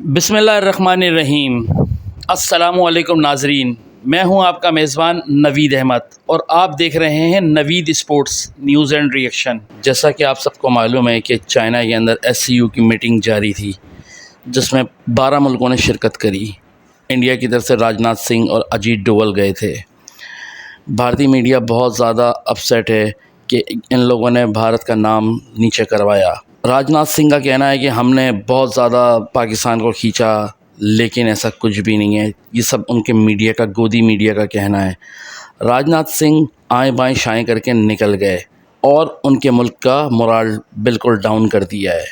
बिस्मिल्लाहिर्रहमानिर्रहीम। अस्सलामुअलैकुम नाजरीन, मैं हूं आपका मेज़बान नवीद अहमद और आप देख रहे हैं Naveed sports news and reaction. जैसा कि आप सबको मालूम है कि चाइना के अंदर SCO की मीटिंग जारी थी, जिसमें 12 मुल्कों ने शिरकत करी। इंडिया की तरफ से राजनाथ सिंह और अजीत डोवल गए थे। भारतीय मीडिया बहुत ज़्यादा अपसेट है कि इन लोगों ने भारत का नाम नीचे करवाया। राजनाथ सिंह का कहना है कि हमने बहुत ज़्यादा पाकिस्तान को खींचा, लेकिन ऐसा कुछ भी नहीं है। ये सब उनके मीडिया का, गोदी मीडिया का कहना है। राजनाथ सिंह आएँ बाएँ शाएँ करके निकल गए और उनके मुल्क का मोराल बिल्कुल डाउन कर दिया है।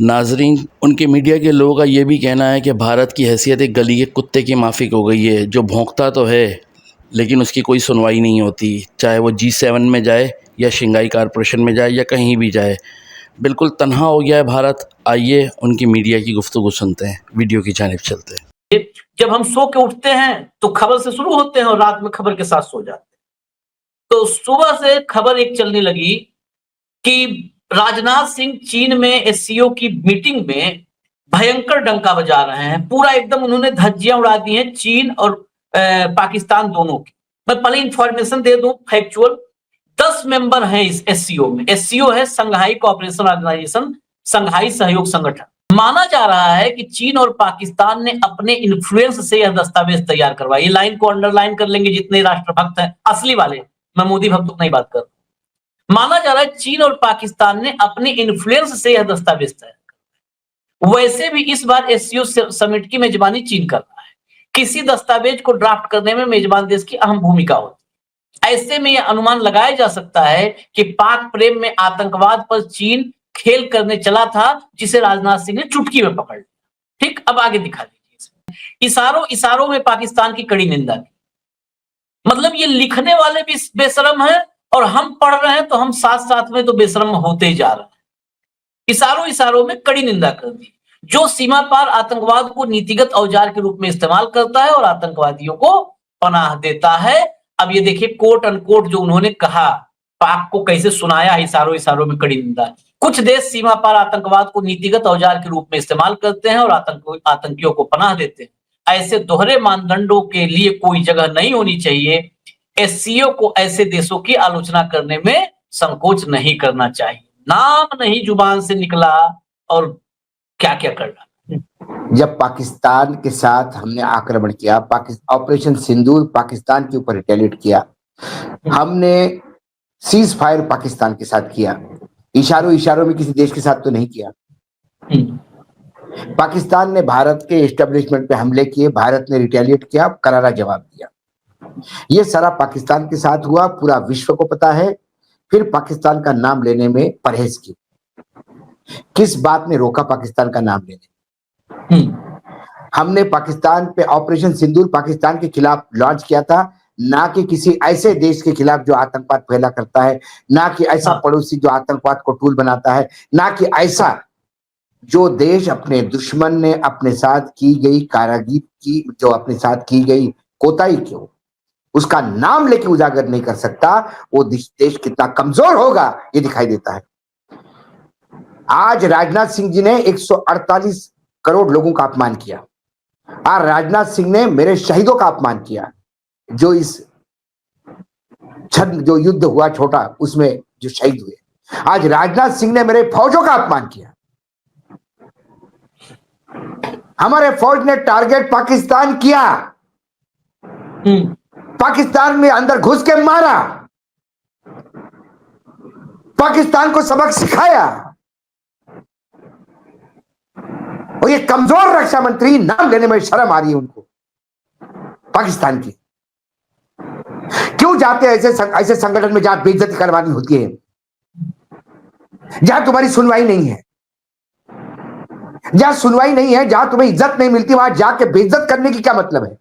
नाजरीन, उनके मीडिया के लोगों का ये भी कहना है कि भारत की हैसियत एक गली के कुत्ते की माफ़िक हो गई है, जो भौंकता तो है लेकिन उसकी कोई सुनवाई नहीं होती, चाहे वो G7 में जाए या शंघाई कॉरपोरेशन में जाए या कहीं भी जाए। बिल्कुल तन्हा हो गया है भारत। आइए उनकी मीडिया की गुफ्तगू सुनते हैं, वीडियो की जानिब चलते हैं। जब हम सो के उठते हैं तो खबर से शुरू होते हैं और रात में खबर के साथ सो जाते हैं। तो सुबह से खबर एक चलने लगी कि राजनाथ सिंह चीन में SCO की मीटिंग में भयंकर डंका बजा रहे हैं। पूरा एकदम उन्होंने धज्जियां उड़ा दी हैं चीन और पाकिस्तान दोनों की। मैं पहले इंफॉर्मेशन दे दूं फैक्चुअल। 10 मेंबर हैं इस SCO में। SCO है संघाई कोऑपरेशन ऑर्गेनाइजेशन, संघाई सहयोग संगठन। माना जा रहा है कि चीन और पाकिस्तान ने अपने इन्फ्लुएंस से यह दस्तावेज तैयार करवाई। ये लाइन को अंडरलाइन कर लेंगे जितने राष्ट्रभक्त हैं, असली वाले। मैं मोदी भक्तों की नहीं बात कर रहा। माना जा रहा है चीन और पाकिस्तान ने अपने इन्फ्लुएंस से यह दस्तावेज तैयार करवाई। वैसे भी इस बार SCO समिट की मेजबानी चीन कर रहा है। किसी दस्तावेज को ड्राफ्ट करने में मेजबान देश की अहम भूमिका होती है। ऐसे में यह अनुमान लगाया जा सकता है कि पाक प्रेम में आतंकवाद पर चीन खेल करने चला था, जिसे राजनाथ सिंह ने चुटकी में पकड़ लिया। ठीक, अब आगे दिखा दीजिए। इशारों इशारों में पाकिस्तान की कड़ी निंदा की। मतलब ये लिखने वाले भी बेशरम हैं और हम पढ़ रहे हैं तो हम साथ साथ में तो बेशरम होते ही जा रहे हैं। इशारों इशारों में कड़ी निंदा कर दी। जो सीमा पार आतंकवाद को नीतिगत औजार के रूप में इस्तेमाल करता है और आतंकवादियों को पनाह देता है। अब ये देखिए कोट अनकोट जो उन्होंने कहा, पाक को कैसे सुनाया इशारों इशारों में कड़ी निंदा। कुछ देश सीमा पार आतंकवाद को नीतिगत औजार के रूप में इस्तेमाल करते हैं और आतंकियों को पनाह देते हैं। ऐसे दोहरे मानदंडों के लिए कोई जगह नहीं होनी चाहिए। SCO को ऐसे देशों की आलोचना करने में संकोच नहीं करना चाहिए। नाम नहीं जुबान से निकला और क्या क्या करना। जब पाकिस्तान के साथ हमने आक्रमण किया, ऑपरेशन सिंदूर पाकिस्तान के ऊपर रिटेलिएट किया, हमने सीज फायर पाकिस्तान के साथ किया, इशारों इशारों में किसी देश के साथ तो नहीं किया। पाकिस्तान ने भारत के एस्टेब्लिशमेंट पे हमले किए, भारत ने रिटेलिएट किया, करारा जवाब दिया। ये सारा पाकिस्तान के साथ हुआ, पूरा विश्व को पता है। फिर पाकिस्तान का नाम लेने में परहेज की। किस बात ने रोका पाकिस्तान का नाम लेने? हमने पाकिस्तान पे ऑपरेशन सिंदूर पाकिस्तान के खिलाफ लॉन्च किया था, ना कि किसी ऐसे देश के खिलाफ जो आतंकवाद फैला करता है, ना कि ऐसा पड़ोसी जो आतंकवाद को टूल बनाता है, ना कि ऐसा जो देश अपने दुश्मन ने अपने साथ की गई कारागिरी की, जो अपने साथ की गई कोताही क्यों उसका नाम लेके उजागर नहीं कर सकता, वो देश कितना कमजोर होगा ये दिखाई देता है। आज राजनाथ सिंह जी ने 148 करोड़ लोगों का अपमान किया। आज राजनाथ सिंह ने मेरे शहीदों का अपमान किया, जो इस जो युद्ध हुआ छोटा उसमें जो शहीद हुए। आज राजनाथ सिंह ने मेरे फौजों का अपमान किया। हमारे फौज ने टारगेट पाकिस्तान किया, पाकिस्तान में अंदर घुस के मारा, पाकिस्तान को सबक सिखाया। और ये कमजोर रक्षा मंत्री, नाम लेने में शर्म आ रही है उनको पाकिस्तान की। क्यों जाते हैं ऐसे संगठन में जहां बेइज्जती करवानी होती है, जहां तुम्हारी सुनवाई नहीं है, जहां सुनवाई नहीं है, जहां तुम्हें इज्जत नहीं मिलती, वहां जाके बेइज्जत करने की क्या मतलब है?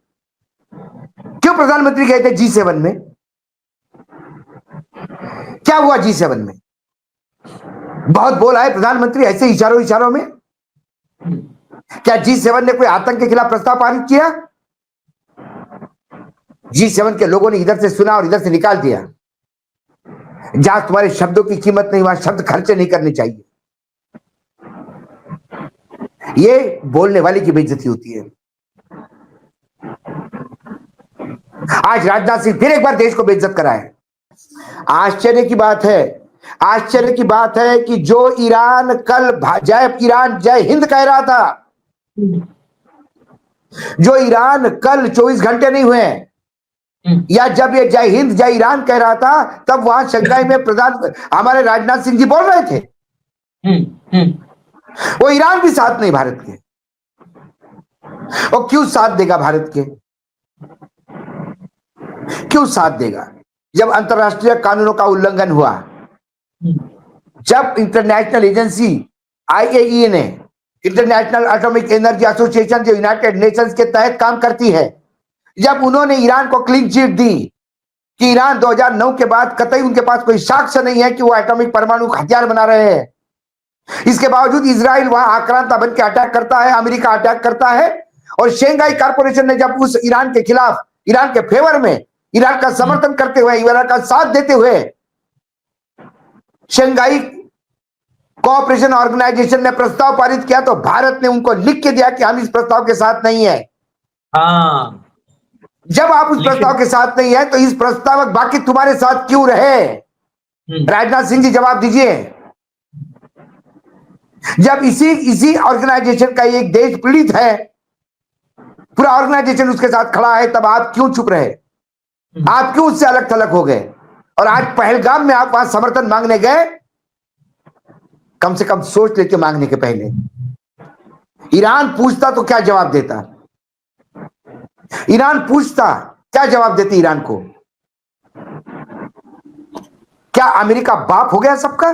क्यों प्रधानमंत्री गए थे G7 में? क्या हुआ G7 में? बहुत बोला है प्रधानमंत्री ऐसे इशारों इशारों में। क्या G7 ने कोई आतंक के खिलाफ प्रस्ताव पारित किया? G7 के लोगों ने इधर से सुना और इधर से निकाल दिया। जहां तुम्हारे शब्दों की कीमत नहीं, वहां शब्द खर्चे नहीं करने चाहिए। ये बोलने वाले की बेइज्जती होती है। आज राजनाथ सिंह फिर एक बार देश को बेइज्जत कराए। आश्चर्य की बात है कि जो ईरान कल जय हिंद कह रहा था, जो ईरान कल 24 घंटे नहीं हुए या जब ये जय हिंद जय ईरान कह रहा था, तब वहां शंघाई में हमारे राजनाथ सिंह जी बोल रहे थे। वो ईरान भी साथ नहीं भारत के, वो क्यों साथ देगा भारत के? क्यों साथ देगा? जब अंतरराष्ट्रीय कानूनों का उल्लंघन हुआ, जब इंटरनेशनल एजेंसी IAEA ने, इंटरनेशनल एटॉमिक एनर्जी एसोसिएशन जो यूनाइटेड नेशंस के तहत काम करती है, जब उन्होंने ईरान को क्लीन चिट दी कि ईरान 2009 के बाद कतई उनके पास कोई साक्ष्य नहीं है कि वो एटॉमिक परमाणु हथियार बना रहे हैं, इसके बावजूद इजराइल वहां आक्रांता बन के अटैक करता है, अमेरिका अटैक करता है, और शंघाई कॉर्पोरेशन ने जब उस ईरान के खिलाफ, ईरान के फेवर में, ईरान का समर्थन करते हुए, ईरान का साथ देते हुए शंघाई कोऑपरेशन ऑर्गेनाइजेशन ने प्रस्ताव पारित किया, तो भारत ने उनको लिख के दिया कि हम इस प्रस्ताव के साथ नहीं है। हाँ, जब आप उस प्रस्ताव के साथ नहीं है तो इस प्रस्तावक बाकी तुम्हारे साथ क्यों रहे? राजनाथ सिंह जी जवाब दीजिए। जब इसी ऑर्गेनाइजेशन का एक देश पीड़ित है, पूरा ऑर्गेनाइजेशन उसके साथ खड़ा है, तब आप क्यों चुप रहे? आप क्यों उससे अलग थलग हो गए? और आज पहलगाम में आप वहां समर्थन मांगने गए, कम से कम सोच लेते मांगने के पहले। ईरान पूछता तो क्या जवाब देता? ईरान पूछता क्या जवाब देते ईरान को? क्या अमेरिका बाप हो गया सबका?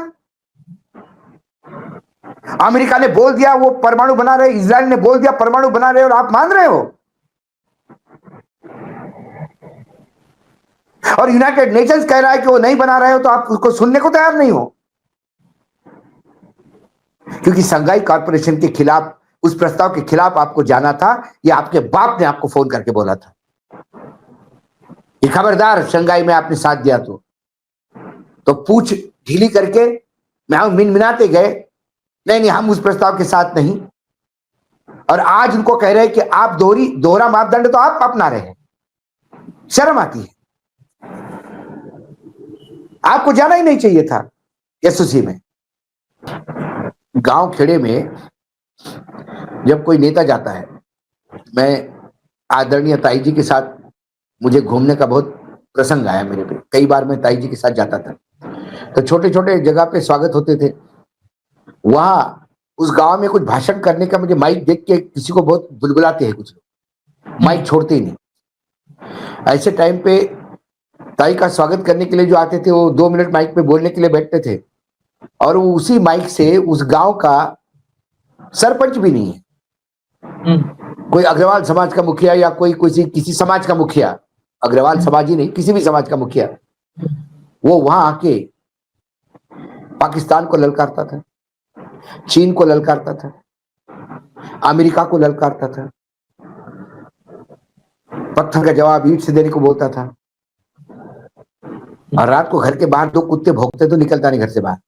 अमेरिका ने बोल दिया वो परमाणु बना रहे, इजराइल ने बोल दिया परमाणु बना रहे, और आप मान रहे हो? और यूनाइटेड नेशंस कह रहा है कि वो नहीं बना रहे हो, तो आप उसको सुनने को तैयार नहीं हो। क्योंकि शंघाई कॉर्पोरेशन के खिलाफ, उस प्रस्ताव के खिलाफ आपको जाना था, या आपके बाप ने आपको फोन करके बोला था कि खबरदार शंघाई में आपने साथ दिया तो पूछ ढीली करके मिनमिनाते गए, नहीं हम उस प्रस्ताव के साथ नहीं। और आज उनको कह रहे हैं कि आप दोहरा मापदंड तो आप अपना रहे हैं। शर्म आती है। आपको जाना ही नहीं चाहिए था एसओसी में। गांव खेड़े में जब कोई नेता जाता है, मैं आदरणीय ताई जी के साथ, मुझे घूमने का बहुत प्रसंग आया मेरे पे, कई बार मैं ताई जी के साथ जाता था, तो छोटे छोटे जगह पे स्वागत होते थे। वहां उस गांव में कुछ भाषण करने का, मुझे माइक देख के किसी को बहुत बुलबुलाते हैं कुछ लोग, माइक छोड़ते ही नहीं। ऐसे टाइम पे ताई का स्वागत करने के लिए जो आते थे, वो 2 मिनट माइक पे बोलने के लिए बैठते थे, और वो उसी माइक से उस गांव का सरपंच भी नहीं है, कोई अग्रवाल समाज का मुखिया या कोई किसी समाज का मुखिया, अग्रवाल समाज ही नहीं, किसी भी समाज का मुखिया, वो वहां आके पाकिस्तान को ललकारता था, चीन को ललकारता था, अमेरिका को ललकारता था, पत्थर का जवाब ईंट से देने को बोलता था, और रात को घर के बाहर 2 कुत्ते भौंकते तो निकलता नहीं घर से बाहर।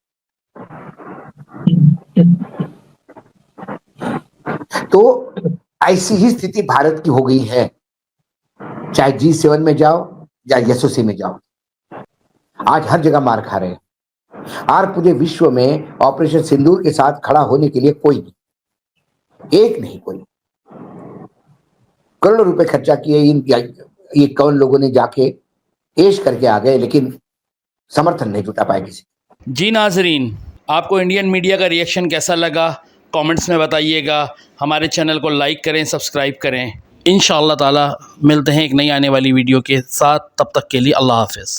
तो ऐसी ही स्थिति भारत की हो गई है, चाहे G7 में जाओ या एसओसी में जाओ, आज हर जगह मार खा रहे हैं। और पूरे विश्व में ऑपरेशन सिंदूर के साथ खड़ा होने के लिए कोई नहीं, एक नहीं कोई। करोड़ों रुपए खर्चा किए ये कौन लोगों ने जाके पेश करके आ गए, लेकिन समर्थन नहीं जुटा पाए किसी। जी नाजरीन, आपको इंडियन मीडिया का रिएक्शन कैसा लगा कमेंट्स में बताइएगा। हमारे चैनल को लाइक करें, सब्सक्राइब करें। इंशाअल्लाह ताला मिलते हैं एक नई आने वाली वीडियो के साथ। तब तक के लिए अल्लाह हाफ़िज़।